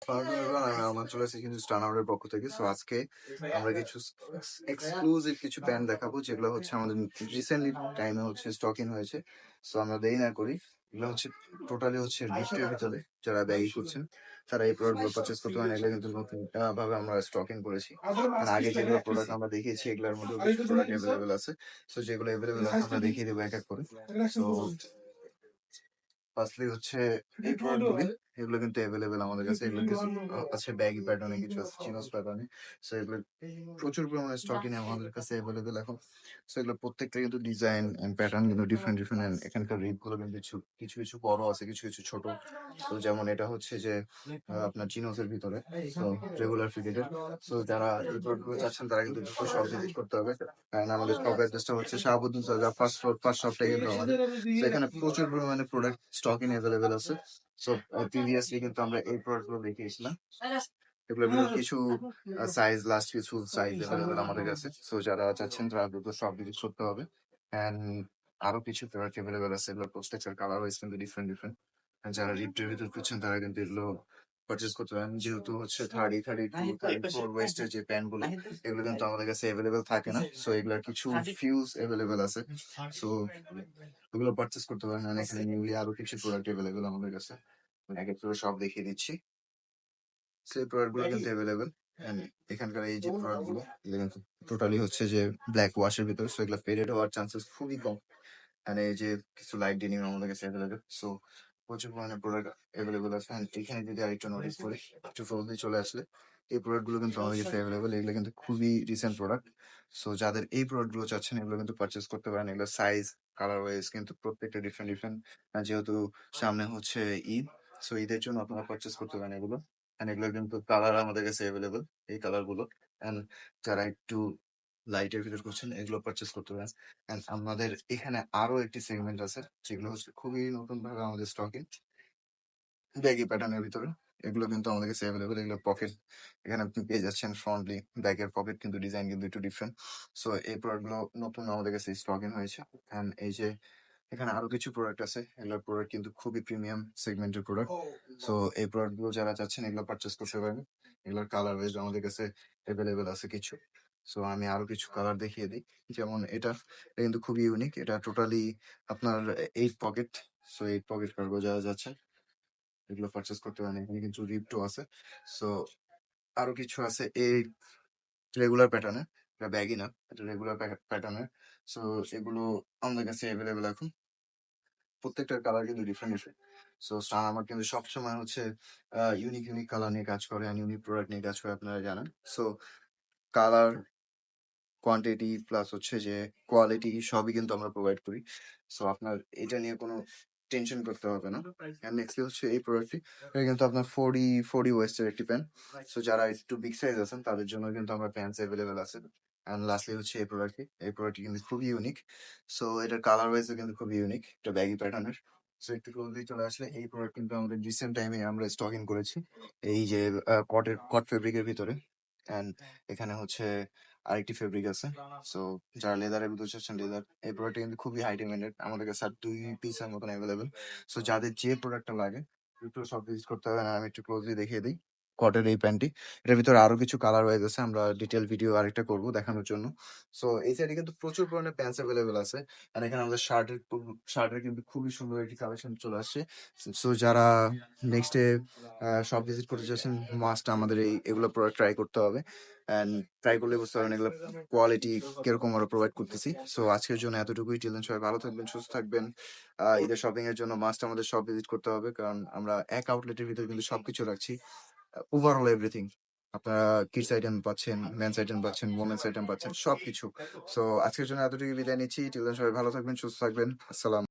আমি আমার চলে এসেছি কিন্তু স্টানারের পক্ষ থেকে। সো আজকে আমরা কিছু এক্সক্লুসিভ কিছু প্যান্ট দেখাবো যেগুলো হচ্ছে আমাদের রিসেন্টলি টাইমে হচ্ছে স্টকিং হয়েছে। সো আমরা দেরি না করি, এগুলো হচ্ছে টোটালি হচ্ছে গিফটের ভিতরে যারা ব্যাগি করছেন তারা এই প্রোডাক্টগুলো পারচেস করতে পারেন। এগুলো কিন্তু নতুন ভাবে আমরা স্টকিং করেছি, কারণ আগে যেগুলো প্রোডাক্ট আমরা দেখিয়েছি এগুলোর মধ্যে কিছু প্রোডাক্ট অ্যাভেলেবেল আছে। সো যেগুলো অ্যাভেলেবেল আছে আমরা দেখিয়ে দেবো এক এক করে। সো ফার্স্টলি হচ্ছে এই প্রোডাক্টগুলি, এগুলো কিন্তু অ্যাভেলেবেল আমাদের কাছে। এগুলো কিছু আছে ব্যাগি প্যাটার্নে, কিছু আছে চিনোস প্যাটার্নে। সো এগুলো প্রচুর পরিমাণে স্টকিং আমাদের কাছে অ্যাভেলেবেল এখন। সো এগুলো প্রত্যেকটা কিন্তু ডিজাইন এন্ড প্যাটার্ন কিন্তু ডিফারেন্ট ডিফারেন্ট, এন্ড এখানকার রিপ গুলো কিন্তু কিছু কিছু কিছু বড় আছে, কিছু কিছু ছোট। তো যেমন এটা হচ্ছে যে আপনার চিনোসের ভিতরে, সো রেগুলার ফিটের। সো যারা এই প্রোডাক্টগুলো চাচ্ছেন তারা কিন্তু সব ভিজিট করতে হবে। কারণ আমাদের শপ অ্যাড্রেসটা হচ্ছে শাহাবুদ্দিন সরকার ফার্স্ট ফ্লোর, ফার্স্ট শপটাই কিন্তু আমাদের। তো এখানে প্রচুর পরিমাণে প্রোডাক্ট স্টকিং অ্যাভেলেবেল আছে। সো প্রিভিয়াসলি কিন্তু আমরা এই প্রোডাক্ট গুলো দেখিয়েছিলাম। এগুলোর ভিতরে কিছু সাইজ, লাস্ট কিছু সাইজ অ্যাভেলেবেল আমাদের কাছে। সো যারা চাচ্ছেন তারা দ্রুত সব ভিজিট করতে হবে। এন্ড আরো কিছু প্রোডাক্ট অ্যাভেলেবেল আছে, এগুলো প্রত্যেকটার কালার ওয়াইজ কিন্তু ডিফারেন্ট ডিফারেন্ট। যারা রিপ্টের ভিতর খুঁজছেন তারা কিন্তু এগুলো পারচেস করতে পারেন। যেহেতু হচ্ছে 30, 32, 34 ওয়েস্টের যে প্যান্ট গুলো, এগুলো কিন্তু আমাদের কাছে অ্যাভেলেবেল থাকে না। সো এগুলোর কিছু ফিউজ অ্যাভেলেবেল আছে। সো ওগুলো পারচেস করতে পারেন। আর এখানে নিউলি আরো কিছু প্রোডাক্ট অ্যাভেলেবেল আমাদের কাছে, এক এক করে সব দেখিয়ে দিচ্ছি। সেই প্রোডাক্ট গুলো কিন্তু অ্যাভেলেবেল। এখানকার এই যে প্রোডাক্ট গুলো, এগুলো কিন্তু টোটালি হচ্ছে যে ব্ল্যাক ওয়াশের ভিতরে। সো এগুলো ফেডেড হওয়ার চান্সেস খুবই কম। এখানে এই যে কিছু লাইট ডেনিম আমাদের কাছে অ্যাভেলেবেল। সো প্রচুর পরিমাণে প্রোডাক্ট অ্যাভেলেবেল আছে। And এখানে যদি আরেকটু নোটিস করি, একটু ফোনে চলে আসলে এই প্রোডাক্ট গুলো কিন্তু আমাদের কাছে অ্যাভেলেবেল। এগুলো কিন্তু খুবই রিসেন্ট প্রোডাক্ট। সো যাদের এই প্রোডাক্ট গুলো চাচ্ছেন এগুলো কিন্তু পারচেস করতে পারেন। এগুলো সাইজ, কালার ওয়াইজ কিন্তু প্রত্যেকটা ডিফারেন্ট ডিফারেন্ট। যেহেতু সামনে হচ্ছে ঈদ, সো ঈদের জন্য আপনারা পারচেস করতে পারেন এগুলো। এগুলো কিন্তু কালার আমাদের কাছে অ্যাভেলেবেল, এই কালার গুলো। এন্ড যারা একটু লাইটের ভিতর করছেন এগুলো পারচেস করতে পারেন। এন্ড আমাদের এখানে আরো একটি সেগমেন্ট আছে যেগুলো হচ্ছে খুবই নতুন ভাবে আমাদের স্টকে, ব্যাগি প্যাটার্নের ভিতরে। এগুলো কিন্তু আমাদের কাছে অ্যাভেলেবেল। এগুলো পকেট, এখানে আপনি পেয়ে যাচ্ছেন ফ্রন্টলি ব্যাগের পকেট, কিন্তু ডিজাইন কিন্তু একটু ডিফারেন্ট। সো এই প্রোডাক্ট গুলো নতুন আমাদের কাছে স্টকিং হয়েছে। এন্ড এই যে এখানে আরো কিছু প্রোডাক্ট আছে, এগুলোর প্রোডাক্ট কিন্তু খুবই প্রিমিয়াম সেগমেন্টের প্রোডাক্ট। সো এই প্রোডাক্ট গুলো যারা চাচ্ছেন এগুলো পারচেস করতে পারেন। এগুলোর কালার ওয়াইজ আমাদের কাছে অ্যাভেলেবেল আছে কিছু। সো আমি আরো কিছু কালার দেখিয়ে দিই। যেমন এটা কিন্তু খুবই ইউনিক। এটা টোটালি আপনার 8 পকেট। সো 8 পকেট কার্গো যারা যাচ্ছেন এগুলো পারচেস করতে পারেন। এখানে কিন্তু রিপটো আছে। সো আরো কিছু আছে এই রেগুলার প্যাটার্নে, এটা ব্যাগই না, এটা রেগুলার প্যাটার্নের। সো এগুলো আমাদের কাছে অ্যাভেলেবেল এখন। প্রত্যেকটার কালার কিন্তু ডিফারেন্ট ডিফারেন্ট। সো স্টার আমার কিন্তু সবসময় হচ্ছে ইউনিক ইউনিক কালার নিয়ে কাজ করে, আর ইউনিক প্রোডাক্ট নিয়ে কাজ করে, আপনারা জানেন। সো কালার, কোয়ান্টিটি প্লাস হচ্ছে যে কোয়ালিটি সবই কিন্তু আমরা প্রোভাইড করি। সো আপনার এটা নিয়ে কোনো টেনশন করতে হবে না। এন্ড নেক্সটলি হচ্ছে এই প্রোডাক্টটি, এটা কিন্তু আপনার 40 ওয়েস্টের একটি প্যান্ট। সো যারা একটু বিগ সাইজ আছেন তাদের জন্য কিন্তু আমার প্যান্টস অ্যাভেলেবেল আছে। এন্ড লাস্টলি হচ্ছে এই প্রোডাক্টটি কিন্তু খুবই ইউনিক। সো এটার কালার ওয়াইজও কিন্তু খুবই ইউনিক, এটা ব্যাগি প্যাটার্নের। সো একটু ক্লোজলি চলে আসলে এই প্রোডাক্ট কিন্তু আমাদের রিসেন্ট টাইমে আমরা স্টকিং করেছি, এই যে কট ফেব্রিকের ভিতরে। এন্ড এখানে হচ্ছে আরেকটি ফেব্রিক আছে। সো যারা লেদারের ভিতরে চাচ্ছেন লেদার, এই প্রোডাক্টটা কিন্তু খুবই হাই ডিমান্ডেড আমাদের কাছে, আর 2 পিসের মতন অ্যাভেলেবেল। সো যাদের যে প্রোডাক্টটা লাগে একটু সব ভিজিট করতে হবে। না আমি একটু ক্লোজলি দেখিয়ে দিই কটের এই প্যান্টটি। এটার ভিতরে আরো কিছু কালার ওয়াইজ আছে, আমরা ডিটেল ভিডিও আরেকটা করবো দেখানোর জন্য। সো এই সাইডে কিন্তু প্রচুর পরিমাণে প্যান্টস অ্যাভেলেবেল আছে। আর এখানে আমাদের শার্টের কিন্তু খুবই সুন্দর একটি কালেকশন চলে আসছে। সো যারা নেক্সট ডে সব ভিজিট করতে চাচ্ছেন মাস্ট আমাদের এগুলো প্রোডাক্ট ট্রাই করতে হবে। অ্যান্ড ট্রাই করলে বুঝতে পারবেন এগুলো কোয়ালিটি কিরকম আমরা প্রোভাইড করতেছি। সো আজকের জন্য এতটুকুই। টিল দেন সবাই ভালো থাকবেন, সুস্থ থাকবেন। ঈদের শপিং এর জন্য মাস্ট আমাদের সব ভিজিট করতে হবে, কারণ আমরা এক আউটলেটের ভিতরে কিন্তু সবকিছু রাখছি, ওভারঅল এভরিথিং। আপনারা কিডস আইটেম পাচ্ছেন, মেন্স আইটেম পাচ্ছেন, ওমেন্স আইটেম পাচ্ছেন, সবকিছু। সো আজকের জন্য এতটুকু বিদায় নিচ্ছি। টিল দেন সবাই ভালো থাকবেন, সুস্থ থাকবেন। আসসালাম।